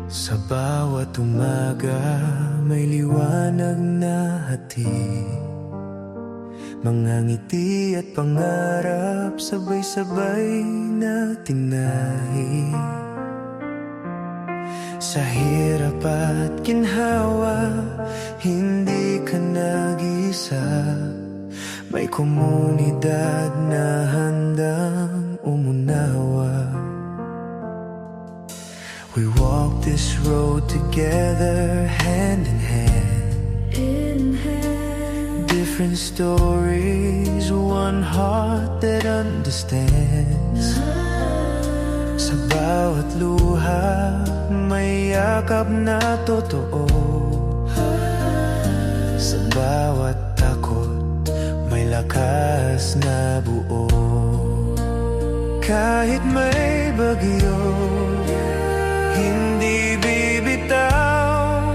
Sa bawat umaga may liwanag na hatid, mga ngiti at pangarap sabay-sabay nating nahid. Sa hirap at ginhawa, hindi ka nag-isa, may komunidad na handang umunawa. We walk this road together, hand in hand. Different stories, one heart that understands. Sa bawat luha, may yakap na totoo. Sa bawat takot, may lakas na buo. Kahit may bagyo, hindi bibitaw,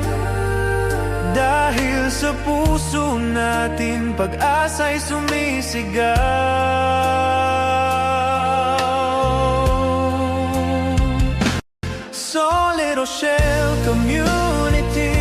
dahil sa puso natin pag-asa'y sumisigaw. Solid Rochelle Community,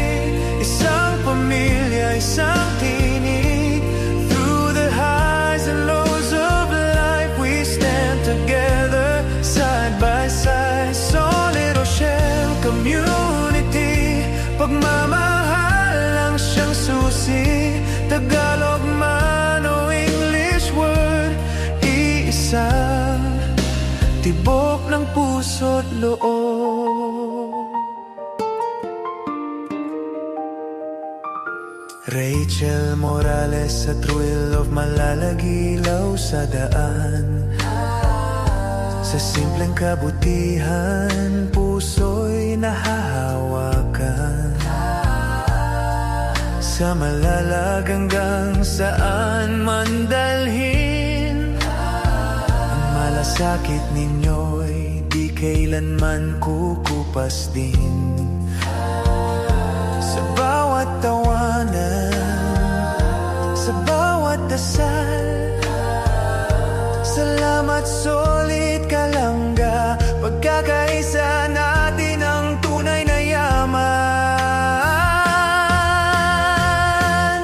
isang pamilya, isang tinig. Through the highs and lows of life, we stand together, side by side. Solid Rochelle Community, pagmamahal lang siyang susi. Tagalog man o English word, iisa, tibok ng puso't loob. Rachel Morales sa thrill of malalagilaw sa daan. Sa simpleng kabutihan, puso'y nahahawakan. Sa malalag hanggang saan man dalhin, ang malasakit ninyo'y di kailanman kukupas din. Sa bawat tawanan, sa bawat dasal, salamat solid kalangga. Pagkakaisa natin ang tunay na yaman.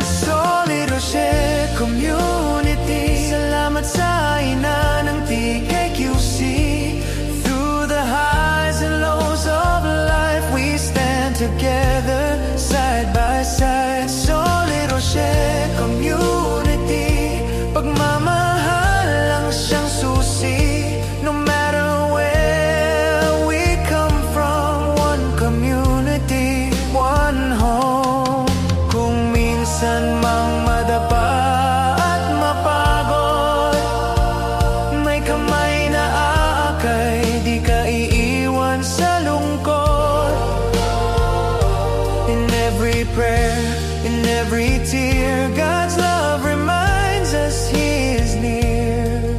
Solid Rochelle Community, salamat sa ina ng TKQC. Through the highs and lows of life, we stand together, side by side. Solid Rochelle Community, pagmamahal lang siyang susi. No matter where we come from, one community, one home. Kung minsan mang madapa at mapagod, may kamay na aakay, di ka iiwan sa lungkot. In every prayer, in every tear, God's love reminds us He is near.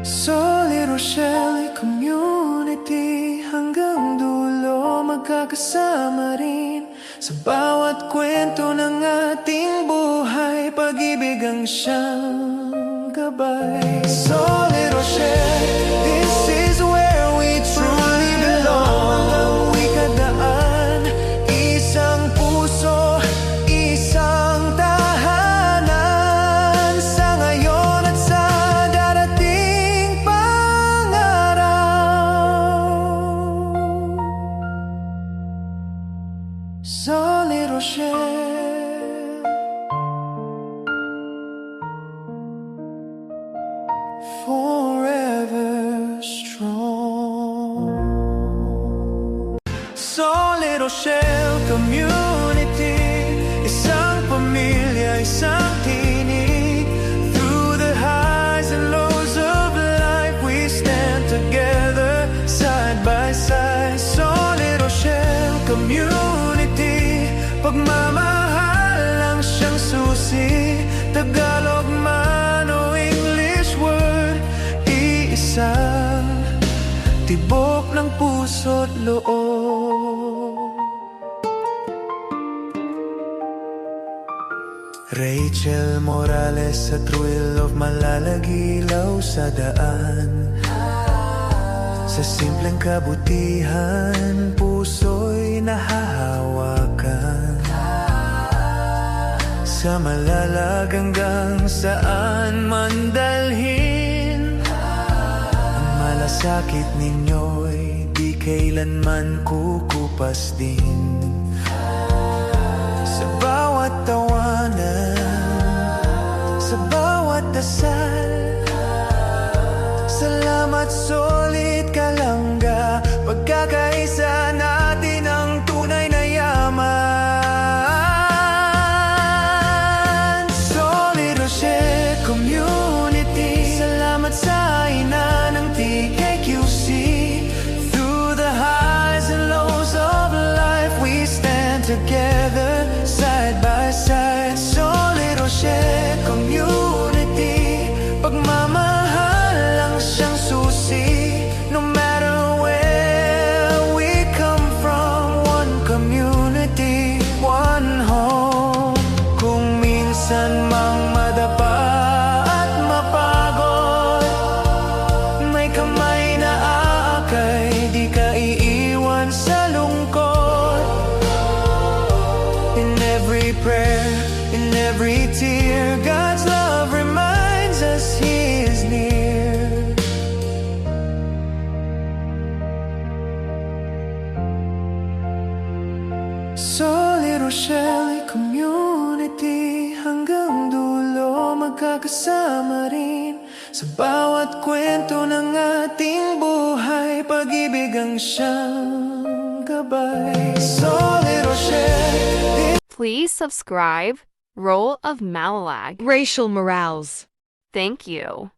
Solid Rochelle Community, hanggang dulo magkakasama rin. Sa bawat kwento ng ating buhay, pag-ibig ang siyang gabay. Solid Rochelle, this is where we truly belong. Ang wikadaan, isang puso, isang tahanan. Sa ngayon at sa darating pang-araw. Solid Rochelle, forever strong. Solid Rochelle Community, isang pamilya, isang tinig. Through the highs and lows of life, we stand together, Tagalog man o English word, iisa, tibok ng puso't loob. Rachel Morales sa thrill of malalagilaw sa daan. Sa simpleng kabutihan, puso'y nahahawakan. Sa malalagang saan man dalhin, ang malasakit ninyo'y di kailanman kukupas din. Sa bawat tawanan, sa bawat dasal, salamat solid kalangga. Pagkakaisa natin ang tunay na yaman. Solid Rochelle Community, salamat sa ina ng TKQC. Through the highs and lows of life, we stand together side by side. Solid Rochelle Community, pagmamahal lang siyang susi. No matter where we come from, one community, one home. Kung minsan mang madapa at mapagod, may kamay na aakay, di ka iiwan sa lungkot. In every prayer, in every tear, God's love reminds us He is near. Solid Rochelle Community, hanggang dulo magkakasama rin. Sa bawat kwento ng ating buhay, pag-ibig ang siyang gabay. Solid Rochelle. Please subscribe Role of Malalag. Rachel Morales. Thank you.